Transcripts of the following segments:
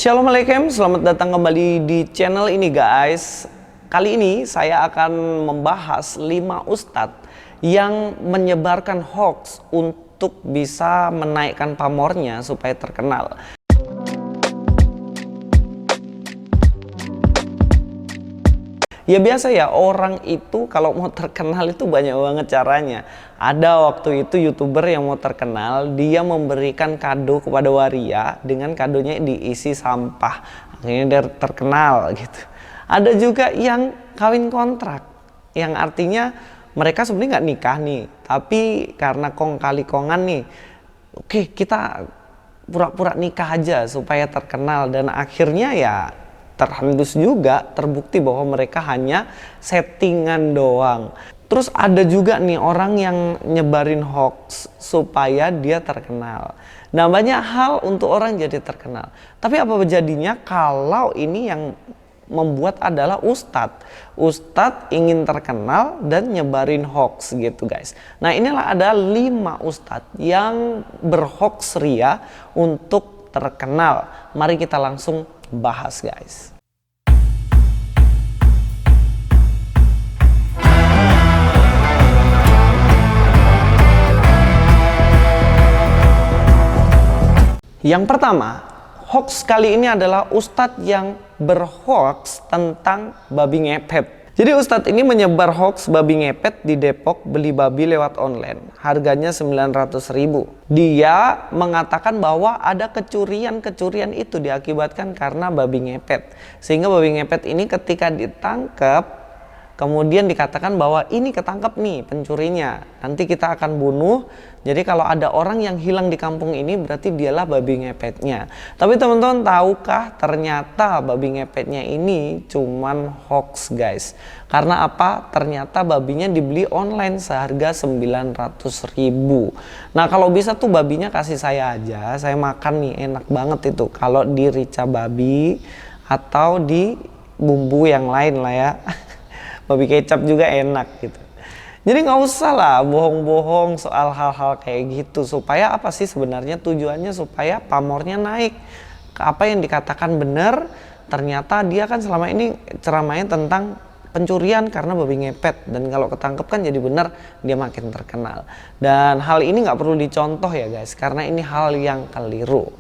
Assalamualaikum, selamat datang kembali di channel ini guys. Kali ini saya akan membahas 5 ustadz yang menyebarkan hoax untuk bisa menaikkan pamornya supaya terkenal. Ya biasa ya, orang itu kalau mau terkenal itu banyak banget caranya. Ada waktu itu YouTuber yang mau terkenal, dia memberikan kado kepada waria dengan kadonya diisi sampah. Akhirnya dia terkenal gitu. Ada juga yang kawin kontrak, yang artinya mereka sebenarnya nggak nikah nih, tapi karena kong kali kongan nih, oke kita pura-pura nikah aja supaya terkenal, dan akhirnya ya terhandus juga, terbukti bahwa mereka hanya settingan doang. Terus ada juga nih orang yang nyebarin hoax supaya dia terkenal. Nah, banyak hal untuk orang jadi terkenal. Tapi apa jadinya kalau ini yang membuat adalah ustadz. Ustadz ingin terkenal dan nyebarin hoax gitu guys. Nah, inilah ada 5 ustadz yang berhoax ria untuk terkenal. Mari kita langsung bahas guys. Yang pertama, hoax kali ini adalah ustadz yang berhoax tentang babi ngepet. Jadi ustadz ini menyebar hoax babi ngepet di Depok, beli babi lewat online. Harganya 900.000. Dia mengatakan bahwa ada kecurian itu diakibatkan karena babi ngepet. Sehingga babi ngepet ini ketika ditangkap, kemudian dikatakan bahwa ini ketangkep nih pencurinya, nanti kita akan bunuh. Jadi kalau ada orang yang hilang di kampung ini berarti dialah babi ngepetnya. Tapi teman-teman tahukah ternyata babi ngepetnya ini cuman hoax guys. Karena apa? Ternyata babinya dibeli online seharga 900.000. Nah kalau bisa tuh babinya kasih saya aja, saya makan nih, enak banget itu kalau di rica babi atau di bumbu yang lain lah ya. Babi kecap juga enak gitu. Jadi nggak usah lah bohong-bohong soal hal-hal kayak gitu. Supaya apa sih sebenarnya tujuannya? Supaya pamornya naik. Apa yang dikatakan benar, ternyata dia kan selama ini ceramahnya tentang pencurian karena babi ngepet. Dan kalau ketangkep kan jadi benar, dia makin terkenal. Dan hal ini nggak perlu dicontoh ya guys, karena ini hal yang keliru.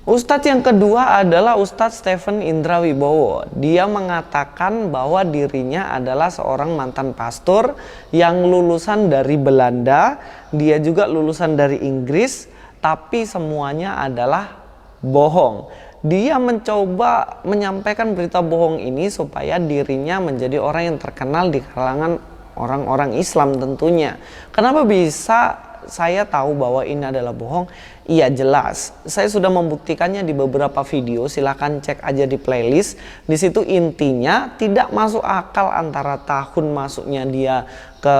Ustadz yang kedua adalah Ustadz Stephen Indra Wibowo. Dia mengatakan bahwa dirinya adalah seorang mantan pastor yang lulusan dari Belanda. Dia juga lulusan dari Inggris, tapi semuanya adalah bohong. Dia mencoba menyampaikan berita bohong ini supaya dirinya menjadi orang yang terkenal di kalangan orang-orang Islam tentunya. Kenapa bisa saya tahu bahwa ini adalah bohong? Iya jelas, saya sudah membuktikannya di beberapa video, silahkan cek aja di playlist. Di situ intinya tidak masuk akal antara tahun masuknya dia ke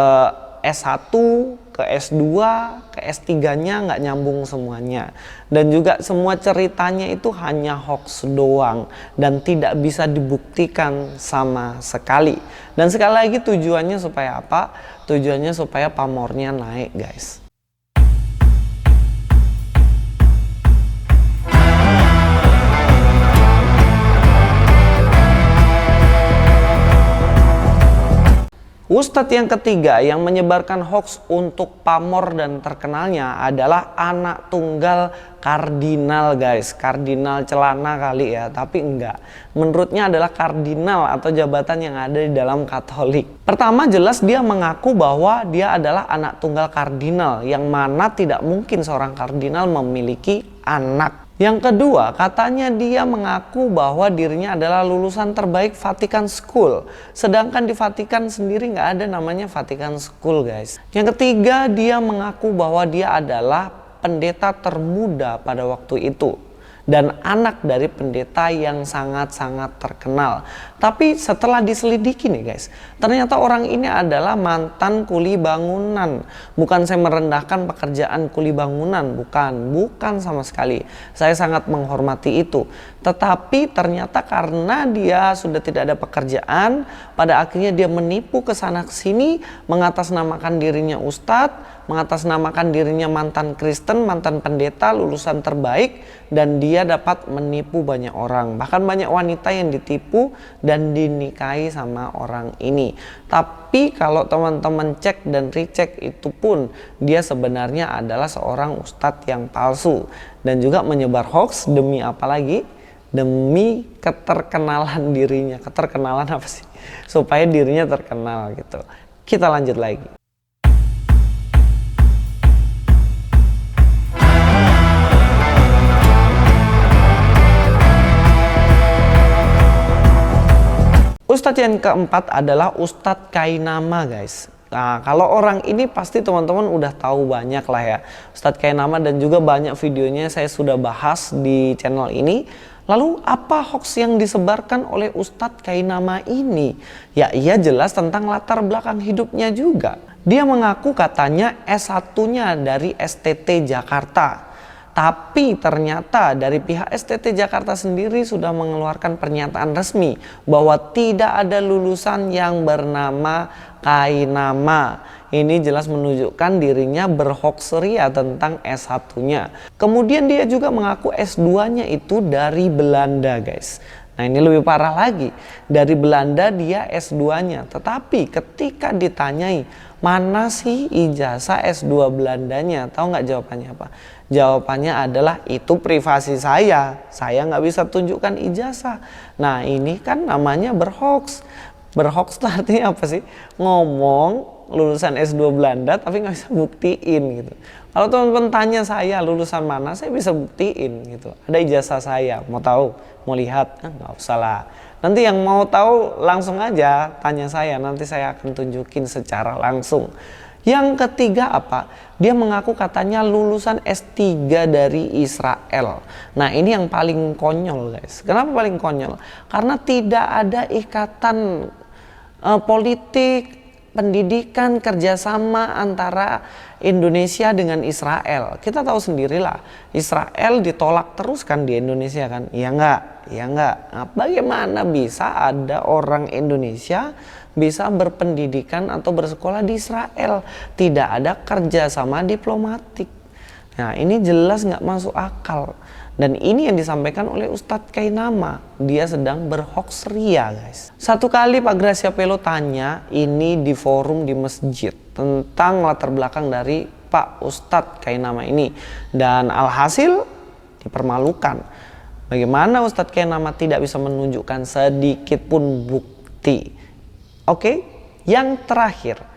S1, ke S2, ke S3-nya nggak nyambung semuanya. Dan juga semua ceritanya itu hanya hoax doang dan tidak bisa dibuktikan sama sekali. Dan sekali lagi tujuannya supaya apa? Tujuannya supaya pamornya naik guys. Ustadz yang ketiga yang menyebarkan hoax untuk pamor dan terkenalnya adalah anak tunggal kardinal guys. Kardinal celana kali ya, tapi enggak. Menurutnya adalah kardinal atau jabatan yang ada di dalam Katolik. Pertama jelas dia mengaku bahwa dia adalah anak tunggal kardinal, yang mana tidak mungkin seorang kardinal memiliki anak. Yang kedua, katanya dia mengaku bahwa dirinya adalah lulusan terbaik Vatican School. Sedangkan di Vatikan sendiri nggak ada namanya Vatican School guys. Yang ketiga, dia mengaku bahwa dia adalah pendeta termuda pada waktu itu. dan anak dari pendeta yang sangat-sangat terkenal. Tapi setelah diselidiki nih guys, ternyata orang ini adalah mantan kuli bangunan. Bukan saya merendahkan pekerjaan kuli bangunan, bukan sama sekali. Saya sangat menghormati itu. Tetapi ternyata karena dia sudah tidak ada pekerjaan, pada akhirnya dia menipu ke sana ke sini, mengatasnamakan dirinya ustadz, mengatasnamakan dirinya mantan Kristen, mantan pendeta, lulusan terbaik, dan dia dapat menipu banyak orang. Bahkan banyak wanita yang ditipu dan dinikahi sama orang ini. Tapi kalau teman-teman cek dan recheck, itu pun dia sebenarnya adalah seorang ustadz yang palsu dan juga menyebar hoax demi apa lagi? Demi keterkenalan dirinya. Keterkenalan apa sih? Supaya dirinya terkenal gitu. Kita lanjut lagi. Ustadz yang keempat adalah Ustadz Kainama guys. Nah, kalau orang ini pasti teman-teman udah tahu banyak lah ya. Ustadz Kainama, dan juga banyak videonya saya sudah bahas di channel ini. Lalu apa hoax yang disebarkan oleh Ustadz Kainama ini? Ya, ia jelas tentang latar belakang hidupnya juga. Dia mengaku katanya S1-nya dari STT Jakarta. Tapi ternyata dari pihak STT Jakarta sendiri sudah mengeluarkan pernyataan resmi bahwa tidak ada lulusan yang bernama Kainama. Ini jelas menunjukkan dirinya berhoaxeria tentang S1-nya. Kemudian dia juga mengaku S2-nya itu dari Belanda guys. Nah, ini lebih parah lagi. Dari Belanda dia S2-nya. Tetapi ketika ditanyai, mana sih ijazah S2 Belandanya? Tahu nggak jawabannya apa? Jawabannya adalah, itu privasi saya nggak bisa tunjukkan ijazah. Nah, ini kan namanya berhoax. Berhoax artinya apa sih? Ngomong lulusan S2 Belanda tapi nggak bisa buktiin gitu. Kalau teman-teman tanya saya lulusan mana, saya bisa buktiin gitu. Ada ijazah saya, mau tahu, mau lihat, nggak usah lah. Nanti yang mau tahu langsung aja tanya saya, nanti saya akan tunjukin secara langsung. Yang ketiga apa? Dia mengaku katanya lulusan S3 dari Israel. Nah, ini yang paling konyol guys. Kenapa paling konyol? Karena tidak ada ikatan politik, pendidikan, kerjasama antara Indonesia dengan Israel. Kita tahu sendirilah, Israel ditolak terus kan di Indonesia kan? Iya enggak? Iya enggak? Nah, bagaimana bisa ada orang Indonesia bisa berpendidikan atau bersekolah di Israel? Tidak ada kerjasama diplomatik. Nah, ini jelas nggak masuk akal. Dan ini yang disampaikan oleh Ustadz Kainama. Dia sedang berhoaxeria guys. Satu kali Pak Gracia Pelo tanya ini di forum di masjid tentang latar belakang dari Pak Ustadz Kainama ini. Dan alhasil dipermalukan. Bagaimana Ustadz Kainama tidak bisa menunjukkan sedikit pun bukti. Oke, yang terakhir.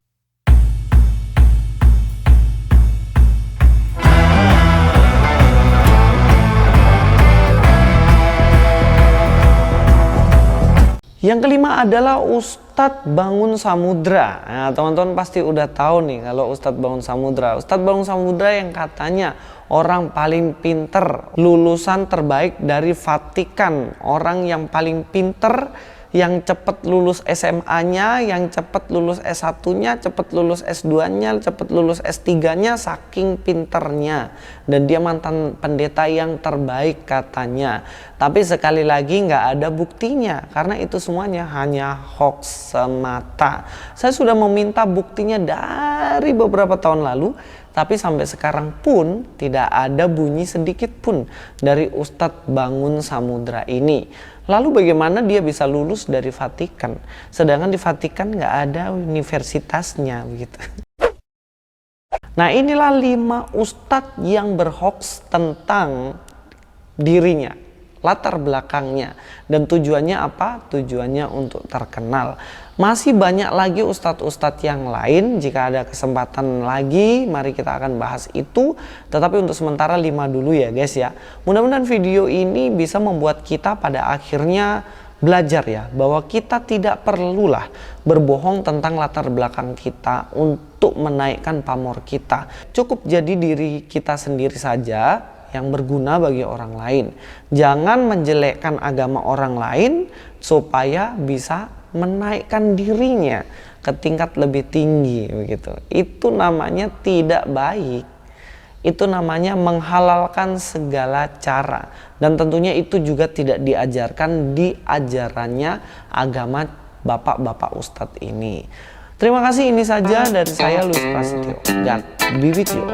Yang kelima adalah Ustadz Bangun Samudra. Nah, teman-teman pasti udah tahu nih kalau Ustadz Bangun Samudra. Ustadz Bangun Samudra yang katanya orang paling pinter, lulusan terbaik dari Vatikan, orang yang paling pinter, yang cepat lulus SMA-nya, yang cepat lulus S1-nya, cepat lulus S2-nya, cepat lulus S3-nya, saking pinternya. Dan dia mantan pendeta yang terbaik katanya. Tapi sekali lagi nggak ada buktinya, karena itu semuanya hanya hoax semata. Saya sudah meminta buktinya dari beberapa tahun lalu, tapi sampai sekarang pun tidak ada bunyi sedikit pun dari Ustadz Bangun Samudra ini. Lalu bagaimana dia bisa lulus dari Vatikan? Sedangkan di Vatikan nggak ada universitasnya begitu. Nah, inilah 5 ustadz yang berhoax tentang dirinya, latar belakangnya, dan tujuannya apa? Tujuannya untuk terkenal. Masih banyak lagi ustadz-ustadz yang lain. Jika ada kesempatan lagi, mari kita akan bahas itu. Tetapi untuk sementara 5 dulu ya guys ya. Mudah-mudahan video ini bisa membuat kita pada akhirnya belajar ya, bahwa kita tidak perlulah berbohong tentang latar belakang kita untuk menaikkan pamor kita. Cukup jadi diri kita sendiri saja yang berguna bagi orang lain. Jangan menjelekkan agama orang lain supaya bisa menaikkan dirinya ke tingkat lebih tinggi begitu. Itu namanya tidak baik. Itu namanya menghalalkan segala cara, dan tentunya itu juga tidak diajarkan di ajarannya agama bapak-bapak ustadz ini. Terima kasih, ini saja dari saya Luis Prasetyo. God be with you.